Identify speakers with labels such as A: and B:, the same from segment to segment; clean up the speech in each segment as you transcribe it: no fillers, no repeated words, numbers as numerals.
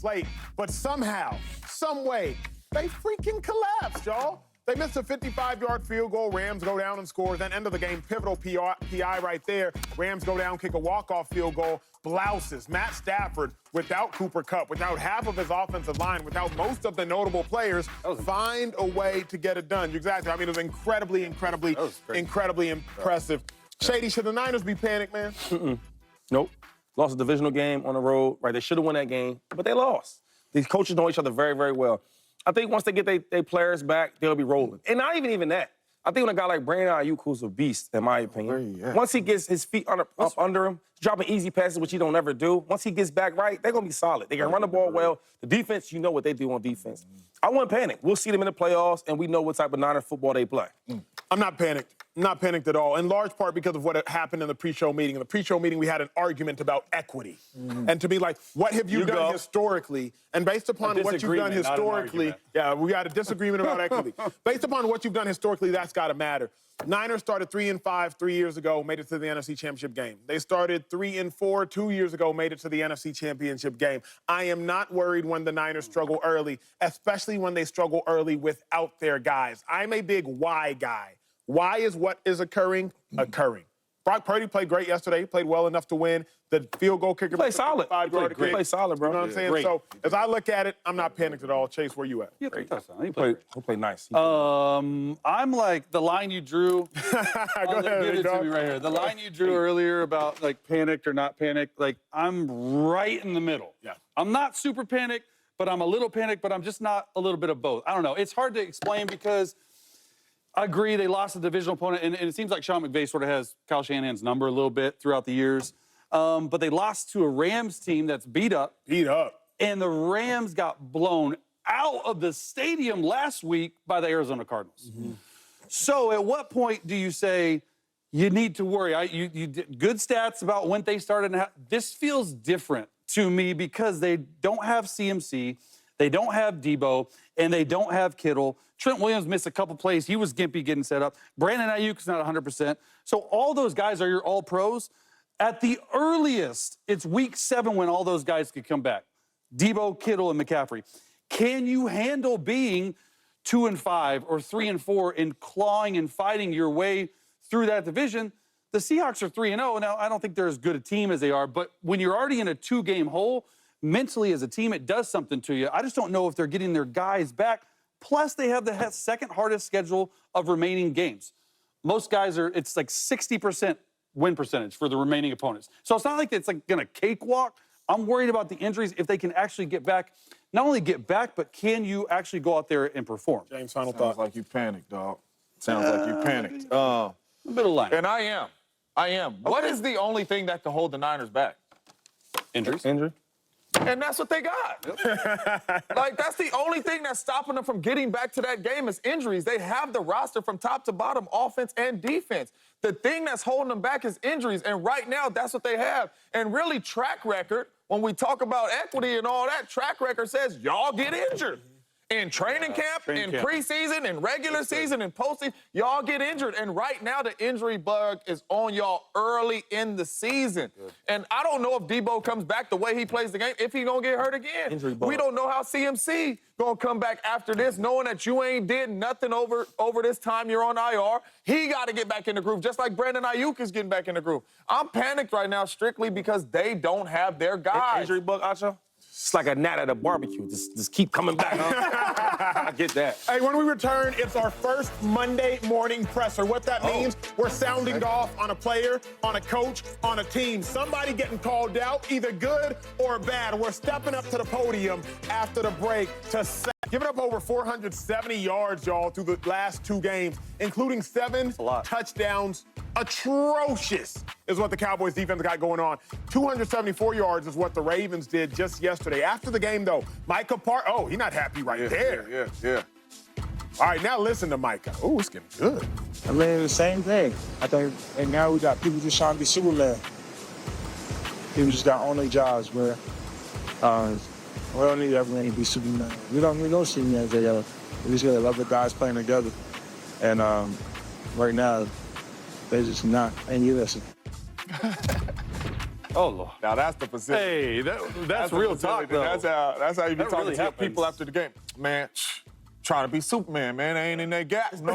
A: late, but somehow, some way, they freaking collapsed, y'all. They missed a 55-yard field goal. Rams go down and score. Then end of the game, pivotal PI right there. Rams go down, kick a walk-off field goal. Blouses. Matt Stafford, without Cooper Kupp, without half of his offensive line, without most of the notable players, find a way to get it done. Exactly. I mean, it was incredibly impressive. Shady, should the Niners be panicked, man?
B: Nope. Lost a divisional game on the road, right? They should have won that game, but they lost. These coaches know each other very, very well. I think once they get their players back, they'll be rolling. And not even that. I think when a guy like Brandon Ayuk, who's a beast, in my opinion, once he gets his feet up under him, dropping easy passes, which he don't ever do, once he gets back right, they're going to be solid. They can run the ball well. The defense, you know what they do on defense. I wouldn't panic. We'll see them in the playoffs, and we know what type of Niners football they play.
A: I'm not panicked. I'm not panicked at all, in large part because of what happened in the pre-show meeting. In the pre-show meeting, we had an argument about equity. And to be like, what have you done historically? And based upon what you've done historically, we had a disagreement about equity. Based upon what you've done historically, that's got to matter. Niners started 3-5 3 years ago, made it to the NFC Championship game. They started 3-4 2 years ago, made it to the NFC Championship game. I am not worried when the Niners struggle early, especially when they struggle early without their guys. I'm a big why guy. Why is what is occurring? Brock Purdy played great yesterday. He played well enough to win. The field goal kicker
B: played solid.
A: Played solid, bro. You know what I'm saying?
B: Great.
A: So as I look at it, I'm not panicked at all. Chase, where you at?
C: He
B: played nice.
C: I'm like the line you drew.
A: Go ahead,
C: give it to me right here. The line you drew earlier about like panicked or not panicked. Like I'm right in the middle.
A: Yeah.
C: I'm not super panicked, but I'm a little panicked. But I'm just not a little bit of both. I don't know. It's hard to explain because I agree they lost a divisional opponent, and it seems like Sean McVay sort of has Kyle Shanahan's number a little bit throughout the years. But they lost to a Rams team that's beat up. And the Rams got blown out of the stadium last week by the Arizona Cardinals. So at what point do you say you need to worry? You did good stats about when they started. This feels different to me because they don't have CMC, they don't have Debo, and they don't have Kittle. Trent Williams missed a couple plays. He was gimpy getting set up. Brandon Ayuk is not 100%. So all those guys are your all-pros. At the earliest, it's week 7 when all those guys could come back. Debo, Kittle, and McCaffrey. Can you handle being 2-5 or 3-4 and clawing and fighting your way through that division? The Seahawks are 3-0. Now, I don't think they're as good a team as they are, but when you're already in a 2-game hole, mentally as a team, it does something to you. I just don't know if they're getting their guys back. Plus, they have the second hardest schedule of remaining games. Most guys it's like 60% win percentage for the remaining opponents. So it's not like it's like going to cakewalk. I'm worried about the injuries, if they can actually get back. Not only get back, but can you actually go out there and perform?
A: James, final thought.
D: Sounds like you panicked, dog. Sounds like you panicked.
C: A bit of line.
D: And I am. Okay. What is the only thing that can hold the Niners back?
C: Injuries.
D: And that's what they got. Like, that's the only thing that's stopping them from getting back to that game is injuries. They have the roster from top to bottom, offense and defense. The thing that's holding them back is injuries, and right now, that's what they have. And really, track record, when we talk about equity and all that, track record says y'all get injured. In training camp, in preseason, in regular season, in postseason, y'all get injured. And right now, the injury bug is on y'all early in the season. And I don't know if Debo comes back the way he plays the game, if he gonna get hurt again. We don't know how CMC gonna come back after this, knowing that you ain't did nothing over this time you're on IR. He got to get back in the groove, just like Brandon Ayuk is getting back in the groove. I'm panicked right now strictly because they don't have their guys.
B: Injury bug, Acho? It's like a gnat at a barbecue. Just keep coming back, huh? I get that.
A: Hey, when we return, it's our first Monday morning presser. What that means, we're sounding off on a player, on a coach, on a team. Somebody getting called out, either good or bad. We're stepping up to the podium after the break to giving up over 470 yards, y'all, through the last 2 games, including 7 touchdowns. Atrocious is what the Cowboys defense got going on. 274 yards is what the Ravens did just yesterday. After the game, though, Micah he's not happy there.
D: Yeah.
A: All right, now listen to Micah. Oh, it's getting good.
E: I mean, the same thing. I think, and now we got people just trying to be Superman. People just got on their jobs, man. We don't need everyone to be Superman. We don't need no Superman together. We just got other guys playing together. And right now, they just not. And you listen.
C: Oh, Lord.
D: Now that's the facility.
C: Hey, that's real talk, though.
D: That's how you be
C: That
D: talking
C: really
D: to
C: happens.
D: people after the game. Man, trying to be Superman, man. They ain't in their gaps, no.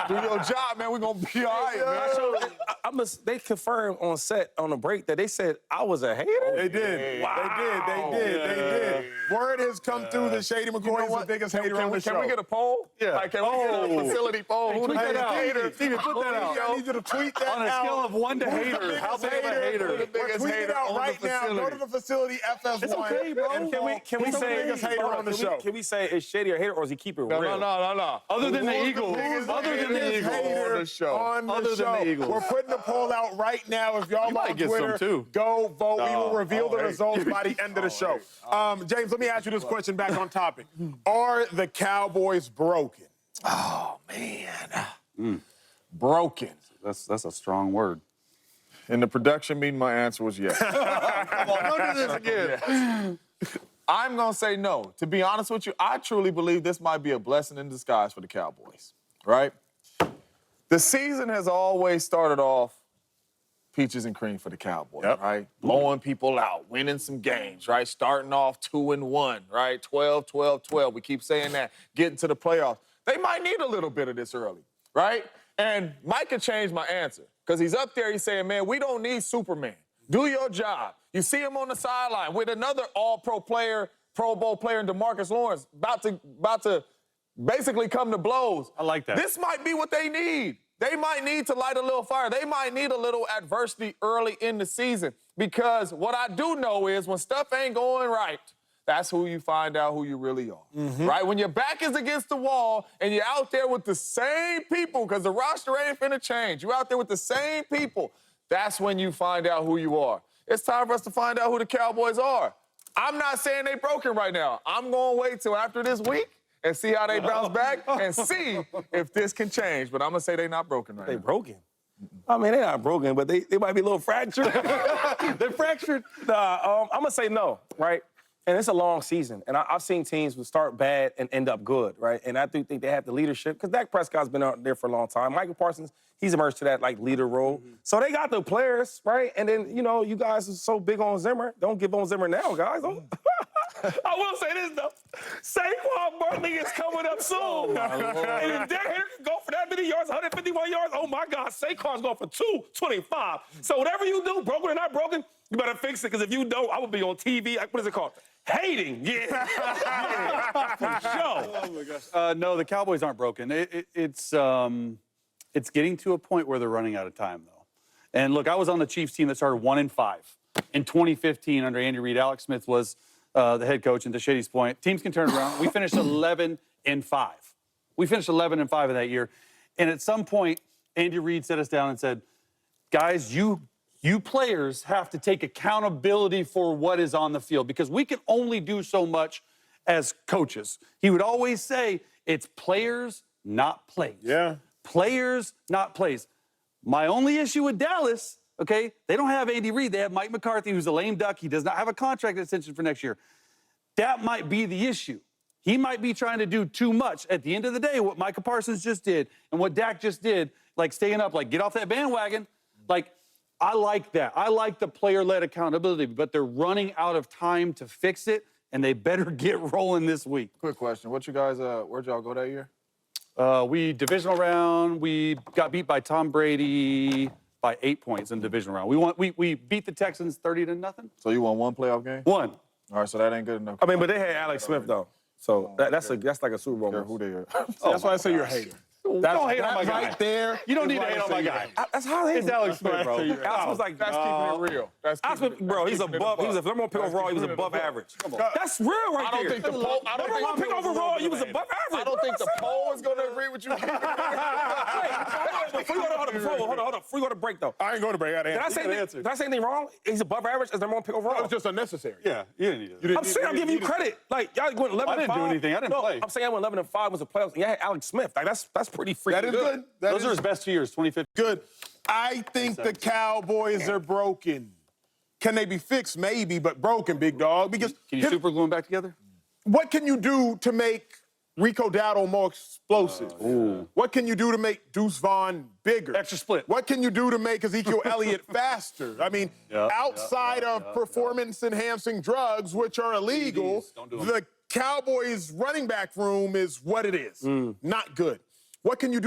D: Do your job, man. We're going to be all right, man.
B: They confirmed on set on the break that they said I was a hater.
A: They did.
B: Wow.
A: They did. Word has come through that Shady McCoy is the biggest hater on the show.
D: Can we get a poll?
C: Yeah.
D: Like, can we get a facility poll? Who the
C: tweet that
D: biggest
C: out.
D: hater?
C: Steven, put that out.
A: I need you to tweet that
C: On a
A: out.
C: scale of 1 to
A: Who's the
C: hater,
A: biggest
C: how big of a hater?
D: Who's the biggest
A: Tweet it
D: hater
A: out
D: on the
A: right now. Go
D: facility?
A: to the facility FS1.
C: It's okay, bro.
A: and
B: Can we
A: who's the
B: say
A: biggest hater on the show?
B: Can we say is Shady a hater or is he keep it real?
D: No.
C: Other than the
D: Who's
C: Eagles.
D: biggest
C: Other than the
D: hater
C: Eagles.
D: on the show?
C: Other than the Eagles.
A: We're putting the poll out right now. If y'all
C: might
A: on
C: get some,
A: Twitter,
C: too.
A: go vote. We will reveal the
D: hey.
A: results by the end of the show. James, let me ask you this question back on topic. Are the Cowboys broken?
D: Oh, man. Broken.
C: That's a strong word.
D: In the production meeting, my answer was yes. Come on, don't do this again. I'm going to say no. To be honest with you, I truly believe this might be a blessing in disguise for the Cowboys, right? The season has always started off peaches and cream for the Cowboys, right? Blowing people out, winning some games, right? Starting off 2-1, right? 12-12-12. We keep saying that. Getting to the playoffs. They might need a little bit of this early, right? And Mike can change my answer because he's up there. He's saying, man, we don't need Superman. Do your job. You see him on the sideline with another all-pro player, Pro Bowl player, DeMarcus Lawrence, about to basically come to blows.
C: I like that.
D: This might be what they need. They might need to light a little fire. They might need a little adversity early in the season because what I do know is when stuff ain't going right, that's who you find out who you really are, right? When your back is against the wall and you're out there with the same people because the roster ain't finna change. You're out there with the same people. That's when you find out who you are. It's time for us to find out who the Cowboys are. I'm not saying they broken right now. I'm going to wait till after this week and see how they bounce back and see if this can change. But I'm going to say they're not broken right
B: They
D: now.
B: broken. I mean, they're not broken, but they might be a little fractured.
C: They're fractured.
B: I'm going to say no, right? And it's a long season. And I've seen teams who start bad and end up good, right? And I do think they have the leadership because Dak Prescott's been out there for a long time. Michael Parsons, he's emerged to that, like, leader role. So they got the players, right? And then, you know, you guys are so big on Zimmer. Don't give on Zimmer now, guys. I will say this, though. Saquon Barkley is coming up soon. And if Derrick Henry can go for that many yards, 151 yards, oh, my God, Saquon's going for 225. So whatever you do, broken or not broken, you better fix it, because if you don't, I will be on TV. What is it called? Hating. Yeah. For sure.
C: Oh, my gosh. No, the Cowboys aren't broken. It's getting to a point where they're running out of time, though. And, look, I was on the Chiefs team that started 1-5. In 2015, under Andy Reid, Alex Smith was the head coach, and to Shady's point, teams can turn around. We finished 11-5. We finished 11-5 in that year. And at some point, Andy Reid set us down and said, guys, you players have to take accountability for what is on the field because we can only do so much as coaches. He would always say, it's players, not plays.
A: Yeah.
C: Players, not plays. My only issue with Dallas, okay, they don't have Andy Reid. They have Mike McCarthy, who's a lame duck. He does not have a contract extension for next year. That might be the issue. He might be trying to do too much. At the end of the day, what Micah Parsons just did and what Dak just did, like staying up, like get off that bandwagon, like I like that. I like the player-led accountability, but they're running out of time to fix it, and they better get rolling this week.
D: Quick question. What you guys, where'd y'all go that year?
C: We divisional round. We got beat by Tom Brady by 8 points in divisional round. We beat the Texans 30-0.
D: So you won one playoff game?
C: One.
D: All right, so that ain't good enough.
B: I mean, but they had Alex Smith, though. So that's like a Super Bowl.
D: Care who they are.
A: That's why I say you're a hater.
C: Don't hate on my guy.
A: Right there.
C: You don't need to
A: is
C: hate on
A: why I
C: my
A: say
C: guy.
B: That's how they.
C: It's Alex Smith, bro.
B: Alex was like,
D: That's keeping it real. That's
B: Alex
D: keeping
B: Smith, bro, he's
D: that's keeping it
B: above. He was a number one pick overall. He was above average. That's real right
D: I don't
B: there.
D: think the poll. I don't
B: Number one
D: think
B: pick overall, he was above average.
D: I don't think the poll is going to agree with you.
B: Hold on. Before we go to break, though.
A: I ain't going to break out
B: Did I say anything wrong? He's above average as number one pick overall.
A: That was just unnecessary.
C: Yeah, you didn't need it.
B: I'm saying I'm giving you credit. Like, y'all went 11-5.
C: I didn't do anything. I didn't play.
B: I'm saying I went 11-5 was the playoffs. And y'all had Alex Smith. Like, that's pretty freaking
A: That is good.
C: Those are his best 2 years, 2015.
A: Good. I think the Cowboys are broken. Can they be fixed? Maybe, but broken, big dog. Because
C: Can you super glue them back together?
A: what can you do to make Rico Dowdle more explosive? What can you do to make Deuce Vaughn bigger?
C: Extra split.
A: What can you do to make Ezekiel Elliott faster? I mean, outside of performance-enhancing drugs, which are illegal, the Cowboys' running back room is what it is. Not good. What can you do?